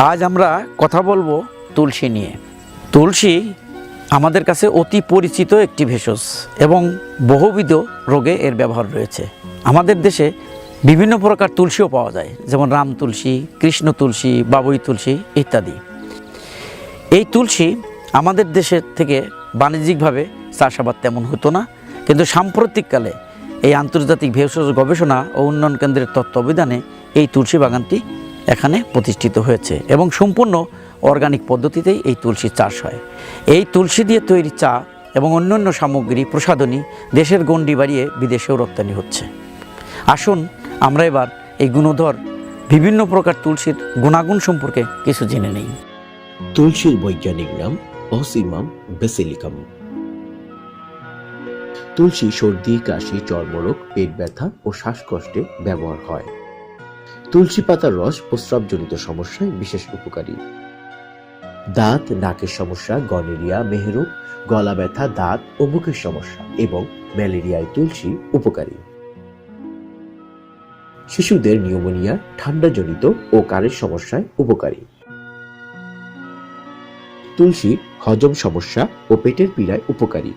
আজ আমরা কথা বলবো তুলসী নিয়ে। তুলসী আমাদের কাছে অতি পরিচিত একটি ভেষজ এবং বহুবিধ রোগে এর ব্যবহার রয়েছে। আমাদের দেশে বিভিন্ন প্রকার তুলসীও পাওয়া যায়, যেমন রাম তুলসী, কৃষ্ণ তুলসী, বাবুই তুলসী ইত্যাদি। এই তুলসী আমাদের দেশের থেকে বাণিজ্যিকভাবে চাষাবাদ তেমন হতো না, কিন্তু সাম্প্রতিককালে এই আন্তর্জাতিক ভেষজ গবেষণা ও উন্নয়ন কেন্দ্রের তত্ত্বাবধানে এই তুলসী বাগানটি এখানে প্রতিষ্ঠিত হয়েছে এবং সম্পূর্ণ অর্গানিক পদ্ধতিতেই এই তুলসী চাষ হয়। এই তুলসী দিয়ে তৈরি চা এবং অন্যান্য সামগ্রী প্রসাধনী দেশের গণ্ডি বাড়িয়ে বিদেশেও রপ্তানি হচ্ছে। আসুন আমরা এবার এই গুণধর বিভিন্ন প্রকার তুলসীর গুণাগুণ সম্পর্কে কিছু জেনে নেই। তুলসীর বৈজ্ঞানিক নাম অসিমাম বেসিলিকাম। তুলসী সর্দি, কাশি, চর্মরোগ, পেট ব্যথা ও শ্বাসকষ্টে ব্যবহার হয়। তুলসী পাতার রস প্রস্রাবজনিত সমস্যায় বিশেষ উপকারী। দাঁত, নাকের সমস্যা, গনোরিয়া, মেহরোগ, গলা ব্যথা, দাঁত ও মুখের সমস্যা এবং ম্যালেরিয়ায় তুলসী উপকারী। শিশুদের নিউমোনিয়া, ঠান্ডাজনিত ও কানের সমস্যায় উপকারী। তুলসী হজম সমস্যা ও পেটের পীড়ায় উপকারী।